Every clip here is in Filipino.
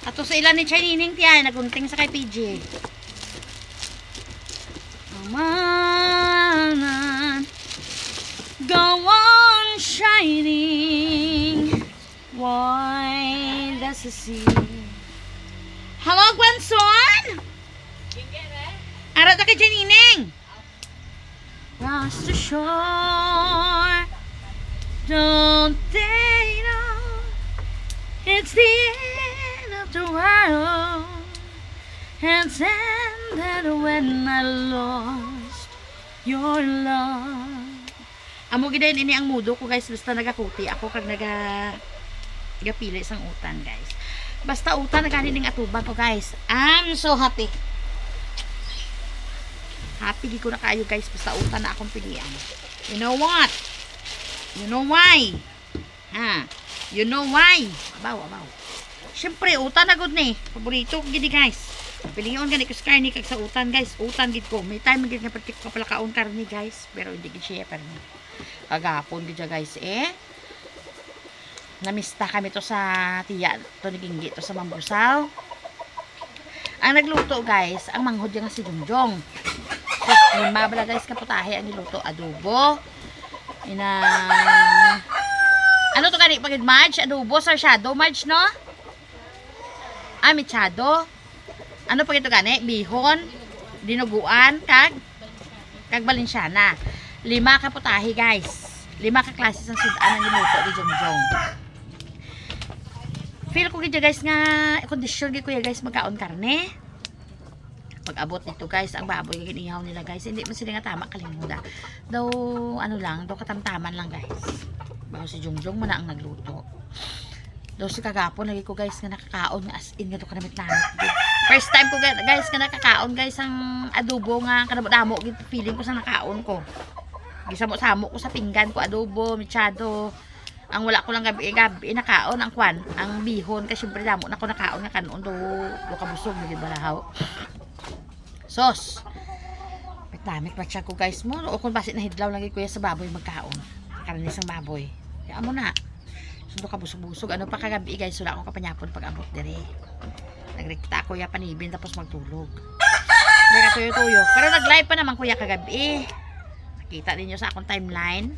Ato sa ilan ni Chinining tiyan, nagunting sa kay PJ. Amanan, go on shining, wide as the sea. Hello, Gwenson! Arat na kay Chinining! Across the shore, don't they know it's the end of the world, and ended when I lost your love. Amo gid ini ang mudo ko guys, basta nagakuti ako kag nagapili sang utan guys. Basta utan naganing atuban ko guys. I'm so happy. Happy di ko na kayo guys, basta utan na akong pilihan. You know what? You know why? Ha? You know why? Abaw. Siyempre, utan na good ni. Paborito ko gini guys. Pilihan gani ko sa karni kag sa utan guys. Utan gid ko. May time gid nga partik ko pala kaon karni guys. Pero hindi gid siya karni. Kagapon gid guys namista kami to sa tiya. To naginggi to sa Mambusaw. Ang nagluto guys, ang manghod nga si Jungjong. Lima bala guys kaputahe ang niluto, adobo ano to gani pagid Marge, adobo sa shadow Marge no, michado, ano pagid to gani, bihon, dinuguan kag balinsyana. 5 kaputahe guys, 5 ka klase ng sudan ang niluto ni Jongjong. Feel ko gid guys nga kondisyon gid ko ya guys magkaon karne. Pag-abot nito guys, ang baboy ginihaw nila guys, hindi man sila nga tama kalimuda. Daw ano lang, daw katamtaman lang guys. Bago si Jungjong man ang nagluto. Daw si kagapon lagi ko guys nga nakakaon nga as in nga to kanamit namit. First time ko guys nga nakakaon guys ang adobo nga kadamo-damo gid feeling ko sa nakaon ko. Gisamo-samo ko sa pinggan ko adobo, michado. Ang wala ko lang gabi nakaon ang kwan, ang bihon kasi syempre damo na ko nakaon nga kanon do kabusog gid balahaw. Sos. Tamik matcha ko guys mo. O kung basit na hidlaw lagi kuya sa baboy magkaon. Karne sang baboy. Kaya mo na. Sundo ka busog-busog. Ano pa kagabi guys. Wala akong kapanyapon pag abot dire. Nagrekta ko ya panibin tapos magtulog. Hindi ka tuyo-tuyo. Pero nag-live pa naman kuya kagabi. Nakita ninyo sa akong timeline.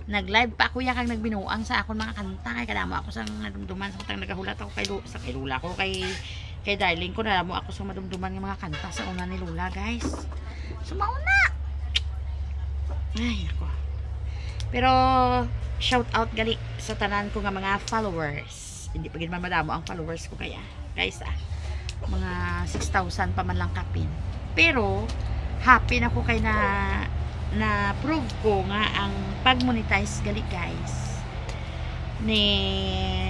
Nag-live pa kuya kang nagbinuang sa akong mga kanta. Kaya kadamo ako sa nadumduman. Sa nagahulat ako kay Lula ko kay darling ko na mo ako sa madumduman ng mga kanta sa una ni Lula guys. Sumauna. Ay nako. Pero shout out gali sa tanan ko nga mga followers. Hindi pa gid man madamo ang followers ko kaya guys mga 6,000 pa man lang kapin. Pero happy na ko kay na prove ko nga ang pag-monetize gali guys ni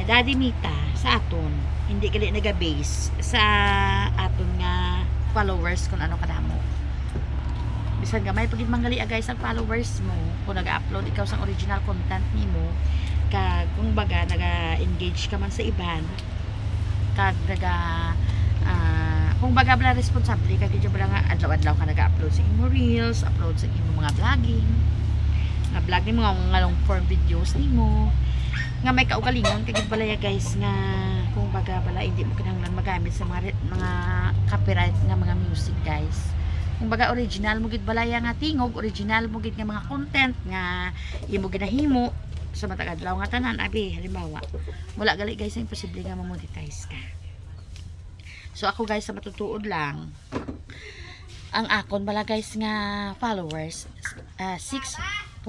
Daddy Mita sa aton. Hindi gali naga-base sa aton nga followers kung ano kadamo. Bisan gamay pagid manggali guys ang followers mo kung naga-upload ikaw sang original content nimo kag kung baga naga-engage ka man sa iban kag kung baga bala responsable kag di bala nga adlaw-adlaw ka naga-upload sa imo reels, upload sa imo mga vlogging nga vlog nimo nga long form videos nimo nga may kaugalingon kag balaya guys nga kung baga bala hindi mo kinahanglan magamit sa mga copyright nga mga music guys. Kung baga original mo gid balaya nga tingog, original mo gid nga mga content nga imo ginahimo sa matag adlaw nga tanan abi halimbawa. Wala gali guys imposible nga ma-monetize ka. So ako guys sa matutuod lang ang akon bala guys nga followers 6.14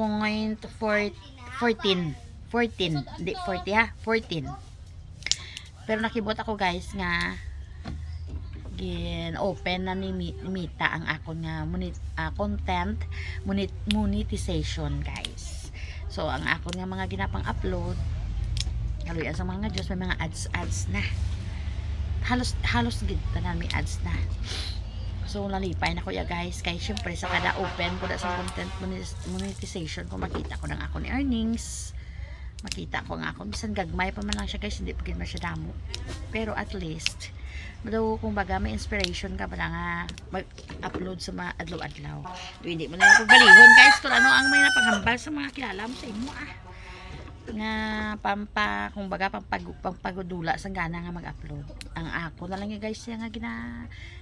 hindi 40 ha 14. Pero nakibot ako guys nga open na ni Mita ang akon nga content monetization guys. So ang akon nga mga ginapang upload kaluyan sa mga Diyos may mga ads na halos gid tanan may ads na. So nalipay na ko ya guys kay syempre sa kada open ko da sa content monetization ko makita ko ng akon earnings, makita ko nga ako bisan gagmay pa man lang siya guys, hindi pa gid masyadamo pero at least daw kung baga may inspiration ka pala nga mag-upload sa mga adlaw-adlaw. Hindi mo na pagbalihon guys kung ano ang may napaghambal sa mga kilala mo sa imo nga kumbaga pampagudula sa gana nga mag-upload. Ang ako na lang guys nga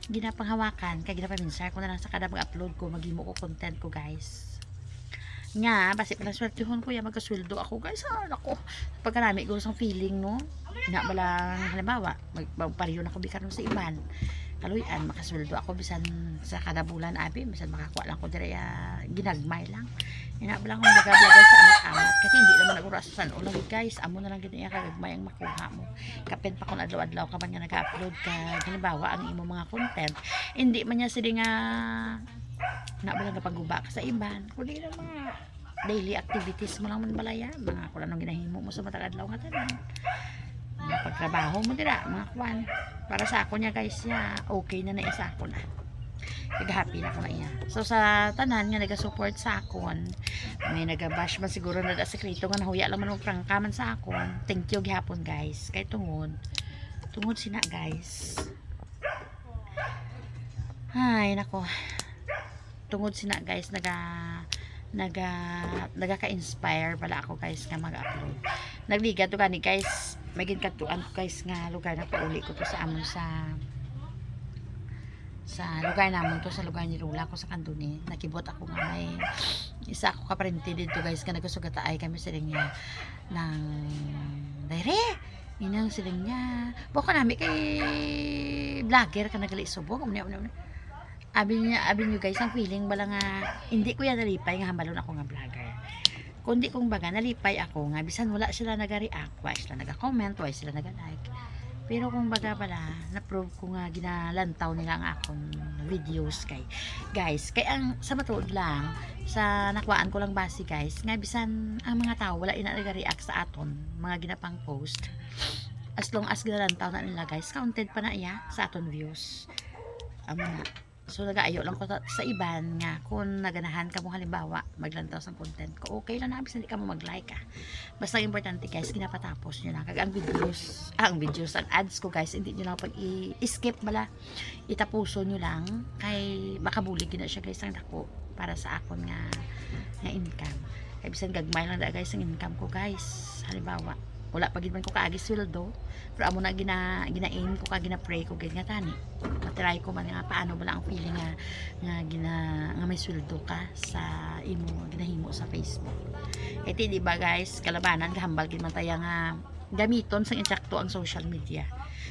ginapanghawakan kay ginapaminsar ko na lang sa kada mag-upload ko, maghimo ko content ko guys. Nga basi pala swertehon ko ya magkasweldo ako guys. Nako, pagkarami ko sang feeling no. Ina balang halimbawa magpariyo na ko bikaron sa iban. Kaluyan makasweldo ako bisan sa kada bulan abi, bisan makakuha lang ko dire ginagmay lang. Ina balang kung baga sa amat-amat kasi hindi naman nagurasan o lagi guys, amo na lang gid iya kagagmay ang makuha mo. Kapit pa kun adlaw-adlaw ka man nga nag-upload ka halimbawa ang imo mga content, hindi man niya sila nga na balang napaguba ka sa iban kundi na mga daily activities mo lang man balaya mga kung anong ginahimo mo sa matag adlaw nga tanan mga pagtrabaho mo dira mga kwan para sa ako niya guys ya okay na isa ako na nag-happy na ako na iya. So sa tanan nga nagasupport sa akon may nagabash man siguro na da sekreto nga nahuya lang man og prangkaman sa akon, thank you gihapon guys kay tungod sina guys ay nako tungod sina guys nagaka-inspire pala ako guys nga mag-upload. Nagliga to gani guys, may ginkatuan ko guys nga lugar na pauli ko to sa amon sa lugar namon to sa lugar ni Lola ko sa Kanduni. Nakibot ako nga may isa ako kaparente dito guys nga nagusugataay kami sa niya ng dire inang siling niya boko nami kay vlogger ka nagali subok abi niyo guys ang feeling bala nga hindi ko yan nalipay nga hambalon ako nga vlogger kundi kung baga nalipay ako nga bisan wala sila naga-react, wala sila naga-comment, wala sila naga-like, pero kung baga pala na-prove ko nga ginalantaw nila ang akong videos kay guys kay ang sa matuod lang sa nakuhaan ko lang base guys nga bisan ang mga tao wala ina naga-react sa aton mga ginapang post as long as ginalantaw na nila guys counted pa na iya sa aton views amo na. So nagaayo lang ko sa iban nga kung naganahan ka mo halimbawa maglantaw sa content ko okay lang na bisan di ka mo mag-like basta importante guys ginapatapos nyo na kag ang videos ang ads ko guys hindi nyo lang pag i-skip bala itapuso nyo lang kay makabulig na siya guys ang dako para sa akon nga income kay bisan gagmay lang da guys ang income ko guys halimbawa wala pagid man ko kaagi sweldo pero amo na gina-aim ko ka gina-pray ko gid nga tani matry ko man nga paano bala ang feeling nga may sweldo ka sa imo ginahimo sa Facebook iti di ba guys kalabanan gahambal gid man taya nga gamiton sang insakto ang social media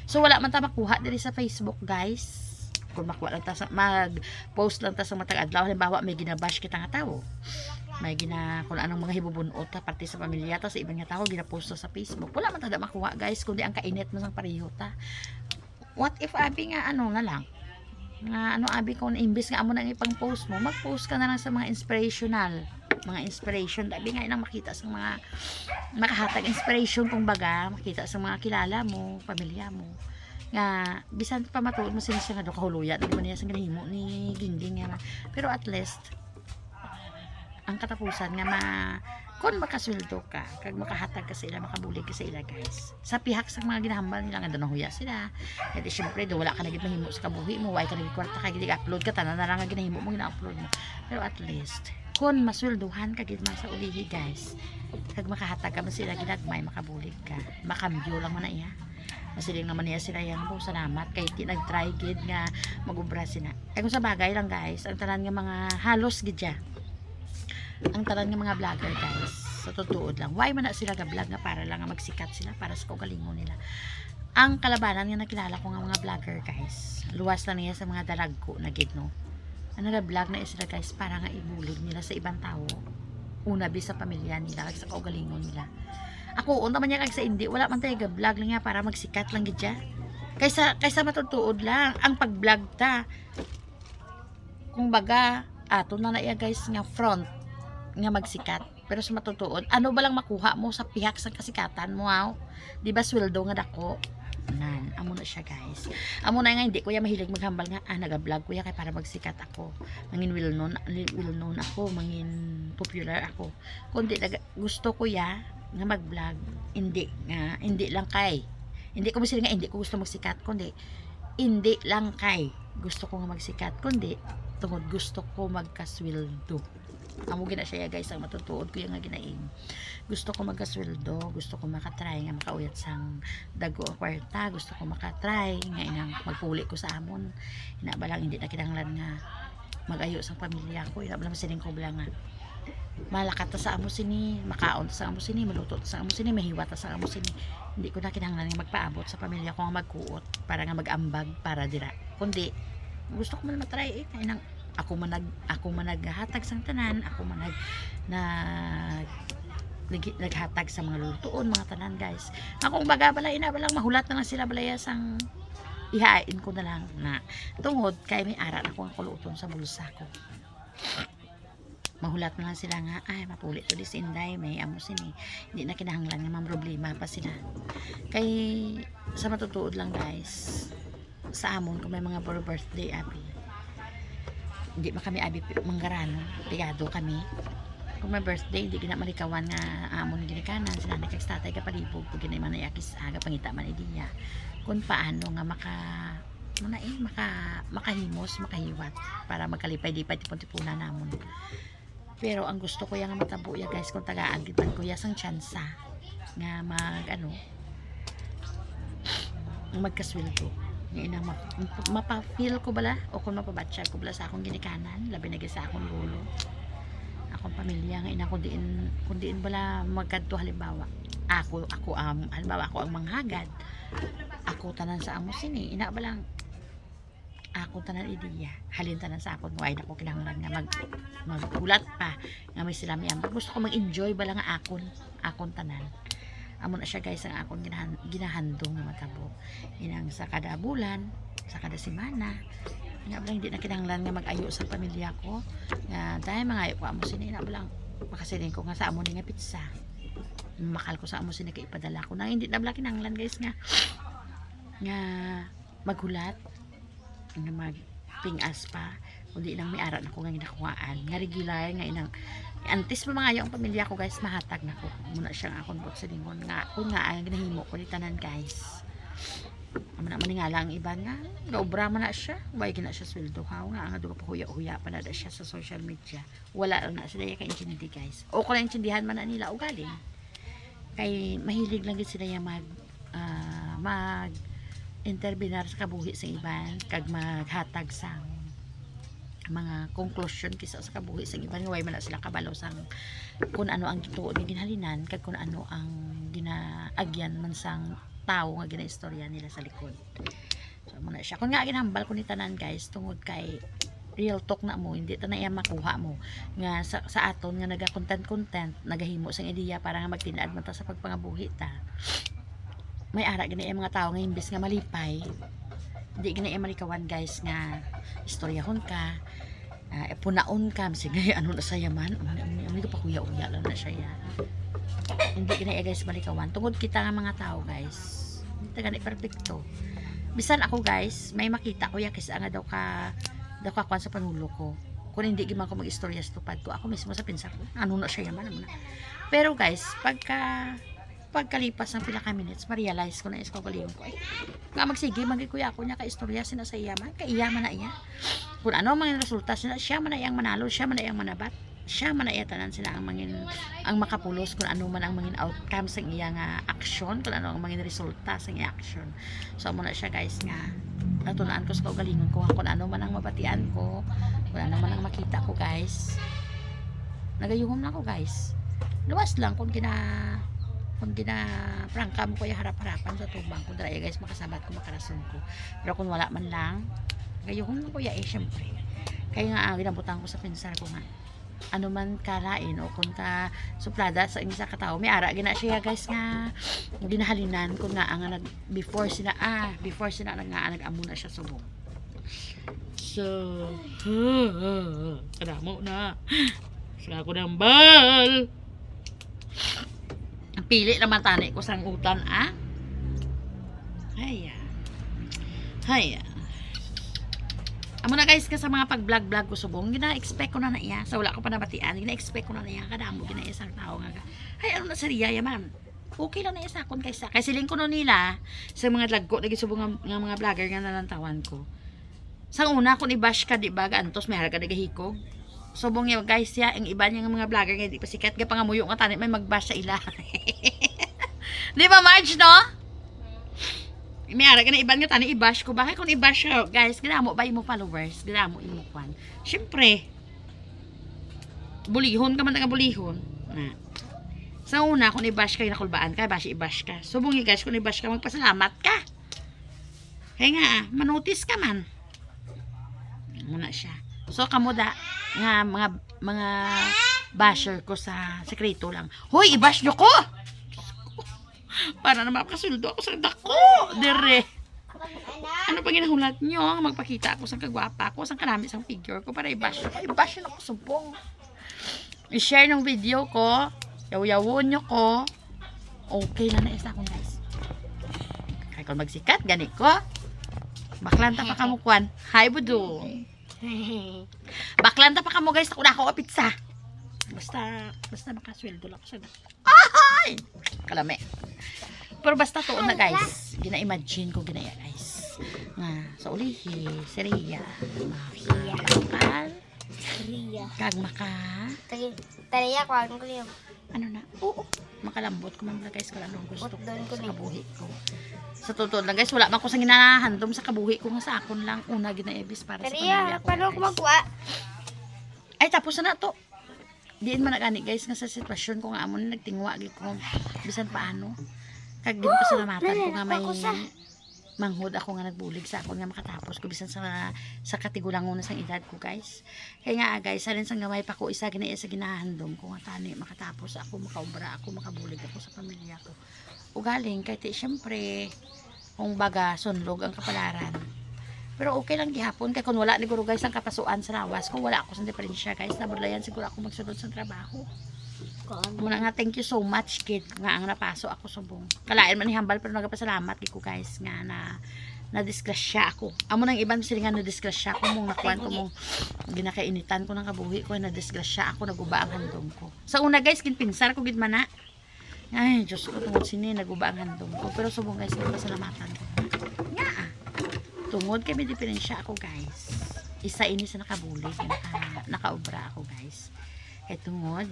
so wala man ta makuha diri sa Facebook guys kung makuha lang ta mag-post lang ta sa matag adlaw halimbawa may ginabash kita nga tawo may kung anong mga hibubunot pati sa pamilya ta sa ibang nga tao ginapost sa Facebook wala man tada makuha guys kundi ang kainit mo sang pareho ta what if abi nga ano na lang nga ano abi ko na imbis nga amo nang ipang post mo mag-post ka na lang sa mga inspiration abi nga inang makita sa mga makahatag inspiration kung baga makita sa mga kilala mo pamilya mo nga bisan pa matuod mo sila nga do kahuluyan di man niya sa ginahimo ni Gingging nga pero at least ang katapusan nga kung makasweldo ka kag makahatag ka sa ila makabulig ka sa ila guys sa pihak sa mga ginahambal nila nga nahuya sila kaya syempre do wala ka nagit mahimo sa kabuhi mo way ka nagit kwarta ka gid upload ka tanan na lang nga ginahimo mo gina-upload mo pero at least kung masweldohan ka gid man sa ulihi guys kag makahatag ka man sila ginagmay makabulig ka makambyo lang man na iya masiling naman niya sila yan po salamat kay nag-try gid nga magubra sila kung sa bagay lang guys ang tanan nga mga halos gid siya ang tanan ng mga vlogger guys sa tutuod lang why man na sila ga-vlog nga para lang nga magsikat sila para sa kaugalingon nila ang kalabanan nga nakilala ko nga mga vlogger guys luwas lang niya sa mga dalagko na gid no ang nag-vlog na sila guys para nga ibulig nila sa ibang tao una bis sa pamilya nila kag sa kaugalingon nila ako unta man niya kag sa hindi wala man tayo ga-vlog lang nga para magsikat lang gid siya kaysa matutuod lang ang pag-vlog ta kung baga ato na iya guys nga front nga magsikat pero sa matutuod ano ba lang makuha mo sa pihak sa kasikatan mo di ba sweldo nga dako nan amo na siya guys amo na nga hindi ko ya mahilig maghambal nga naga-vlog ko ya kay para magsikat ako mangin well known ako mangin popular ako kundi gusto ko ya nga mag-vlog hindi lang kay hindi ko masila nga hindi ko gusto magsikat kundi hindi lang kay gusto ko nga magsikat kundi tungod gusto ko magkasweldo amo gina siya guys ang matutuod ko yung nga ginaing. Gusto ko magkasweldo, gusto ko makatry nga makauyat sang dago ang kwarta, gusto ko makatry nga inang magpuli ko sa amon. Ina ba lang hindi na kinahanglan nga magayo sa pamilya ko, ina ba lang sining ko bala nga malakat ta sa amo sini, makaon ta sa amo sini, maluto ta sa amo sini, mahiwa ta sa amo sini. Hindi ko na kinahanglan nga magpaabot sa pamilya ko nga magkuot para nga magambag para dira. Kundi gusto ko man matry inang ako man naghatag sang tanan, ako man naghatag sa mga lutuon, mga tanan guys. Akong baga balay na balang mahulat na lang sila balaya sang ihain ko na lang na tungod kay may ara ako ang kuluton sa bulsa ko. Mahulat na lang sila nga ay mapulit to dis inday may amo sini. Hindi na kinahanglan nga mang problema pa sila. Kay sa matutuod lang guys, sa amon kung may mga birthday abi, hindi man kami abi manggarano, pigado kami. Kung may birthday, hindi gina malikawan nga amon ginikanan, sila nagkagstatay ka palibog, pag ginay man ayakis aga pangita man idiya. Kung paano nga makahimos, makahiwat para magkalipay-lipay tipon-tipunan namon. Pero ang gusto ko yang matabo ya guys, kung tagaan gitan ko ya sang tsansa nga magkasweldo. Nga mapa-feel ko bala o kung mapabatsyag ko bala sa akong ginikanan, labi na sa akong lolo, akong pamilya nga ina kung diin bala magkadto halimbawa ako ang manghagad, ako tanan sa amo sini, ina balang ako tanan idiya halin tanan sa akon why na ko kinahanglan nga magulat pa nga may sila may ambag. Gusto ko mag-enjoy bala nga akon tanan. Amo na siya guys ang akong ginahandong nga matabo inang sa kada bulan, sa kada semana nga blang hindi na kinahanglan nga mag-ayo sa pamilya ko nga dahil mga ayo ko amo sini na blang makasiling ko nga sa amo ni nga pizza makal ko sa amo sini kay ipadala ko na hindi na blang kinahanglan guys nga maghulat nga magpingas pa kundi nang may aral ako nga ginakuhaan nga regular nga inang antes pa mga yung pamilya ko guys mahatag na ko muna siyang akong bot sa lingon nga kung nga ang ginahimo ko ni tanan guys. Amo na maningala ang iba nga gaobra man na siya way gina siya sweldo ha nga ang duga pa huya pa na siya sa social media, wala lang na sila kay intindi guys o kung intindihan man na nila o galing kay mahilig lang gid sila yung mag interbinar sa kabuhi sa iban kag maghatag sang mga conclusion kisa sa kabuhi sa iban nga way man na sila kabalo sang kung ano ang gituod nga ginhalinan kag kung ano ang ginaagyan man sang tao nga ginaistorya nila sa likod. So muna siya kung nga ginhambal ko ni tanan guys tungod kay real talk na mo hindi ta na iya makuha mo nga sa aton nga naga-content nagahimo sang ideya para nga magtinad man ta sa pagpangabuhi ta. May ara gani mga tao nga imbes nga malipay hindi gina malikawan guys nga istoryahon ka punaon ka sige ano na sa yaman ano ka pa kuya-uya lang na siya hindi gina guys malikawan tungod kita nga mga tao guys hindi ta gani perfecto bisan ako guys may makita ko ya kasi nga daw ka kwan sa panulo ko kung hindi giman ko mag-istorya sa tupad ko ako mismo sa pinsa ko ano na siya yaman pero guys pagkalipas ng pila ka minutes, ma-realize ko na is kagaling ko. Nga magsige, magikuya ako niya ka-istorya sina sa iyaman, kaiyaman na iya. Kung ano ang mga resulta sila, siya man na iyang manalo, siya man na iyang manabat, siya man na iya tanan sila ang makapulos kung ano man ang mga outcome sa iyang action, kung ano ang mga resulta sa iyang action. So, muna siya guys nga, natunaan ko sa kagalingon ko, kung ano man ang mabatian ko, kung ano man ang makita ko guys. Nagayuhom na ako guys. Luwas lang kung prangka mo ko yung harap-harapan sa tubang kung dara guys makasabat ko makarason ko pero kung wala man lang gayuhon ko ya syempre kaya nga ginabutan ko sa pinsar ko nga ano man kalain o kung ka suplada sa isa ka tao may ara gina siya guys nga ginahalinan ko nga ang before sila nag-amo na siya subong so kadamo na sila ko ng bal pili naman tani ko sang utan haya amo na guys ka sa mga pag-vlog ko subong gina-expect ko na iya sa wala ko pa nabatian gina-expect ko na iya kadamo gina isang tao nga ay ano na seriya yaman okay lang na isa kon kaysa kay siling ko no nila sa mga lagko na gisubong nga mga vlogger nga nalantawan ko sang una kun i-bash ka di ba gantos may harga nagahikog Subong niya guys ya, ang iba niya mga vlogger nga di pa sikat ga pangamuyo nga tani may magbash sa ila. Di ba Marge no? May ara ka na iban nga tani i-bash ko. Bakit kung i-bash ka guys, ginamo ba imo followers? Ginamo imo kwan. Syempre, bulihon ka man nga bulihon. Na. Sa una, kung i-bash ka, nakulbaan ka, bashi i-bash ka. Subong guys, kung i-bash ka, magpasalamat ka. Kaya nga, manotis ka man. Muna siya. So, kamuda, nga, mga basher ko sa sekreto lang. Hoy, i-bash nyo ko! Para na makasuldo ako sa dako. Dire. Ano pa ginahulat nyo? Magpakita ako sa kagwapa ko, sa kanami sa figure ko para i-bash ko. I-bash nyo ako subong. I-share ng video ko. Yaw-yawon nyo ko. Okay lang na isa akong guys. Kaya kung magsikat, ganit ko. Baklanta pa kamukwan. Hi, budo. Baklanta pa kamo guys. Ako na ako pizza. Basta makasweldo lang ko sa ay! Kalame. Pero basta to na guys. Gina-imagine ko ginaya guys. Nga, sa ulihi, si Rhea. Makakal. Rhea. Kag maka. Tariya ko ang kuliyo. Ano na? Oo. Makalambot ko man guys. Kala anong gusto ko Doon ko sa na. kabuhi ko. Sa totoo lang guys, wala man ko sa ginahandom sa kabuhi ko nga sa akon lang. Una ginaebis para sa pamilya Tariya, ko. paano Guys. ko magwa? Ay, tapos na to. Diin man nagani guys nga sa sitwasyon ko nga amon nagtingwa gid ko bisan paano. Kag din pasalamatan ko nga may manghud ako nga nagbulig sa akon nga makatapos ko bisan sa katigulangon sa edad ko guys. Kaya nga guys, alin sang gamay pa ko isa gina sa ginahandom ko nga tani makatapos ako makaobra ako makabulig ako sa pamilya ko. Ugaling kay ti syempre kung baga sunlog ang kapalaran. Pero okay lang gihapon kay kung wala ni guro guys ang kapasuan sa lawas, kung wala ako sa diferensya guys, nabudlayan siguro ako magsunod sa trabaho. Muna nga thank you so much kid nga ang napaso ako subong. Kalain man ni hambal pero nagapasalamat gid ko guys nga na disgrasya ako. Amo nang iban sila nga na disgrasya ko mong nakuan ko mong ginakainitan ko ng kabuhi ko na disgrasya ako naguba ang handom ko. Sa una guys kinpinsar ko gid man na. Ay, Diyos ko tungod sini naguba ang handom ko. Pero subong guys nagpasalamatan ko. Nga tungod kay may diferensya ako guys. Isa ini sa nakabulig, nakaobra ako guys. Kaya tungod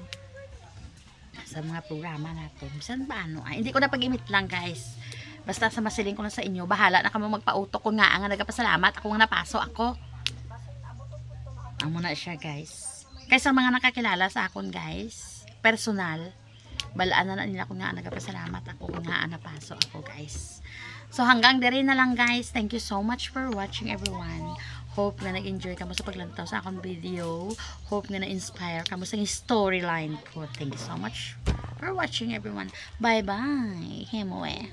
sa mga programa natin. Bisan ba ano? Ay, hindi ko na pag-imit lang guys. Basta sa masiling ko na sa inyo. Bahala na kamo magpauto ko nga ang nagapasalamat. Ako nga napaso ako. Amo na siya guys. Kaya sa mga nakakilala sa akon guys, personal, balaan na nila ko nga nagapasalamat. Ako nga napaso ako guys. So hanggang diri na lang guys. Thank you so much for watching everyone. Hope na nag-enjoy kamo sa paglantaw sa akong video. Hope na na-inspire kamo sa storyline ko. Thank you so much for watching everyone. Bye bye. Himo eh.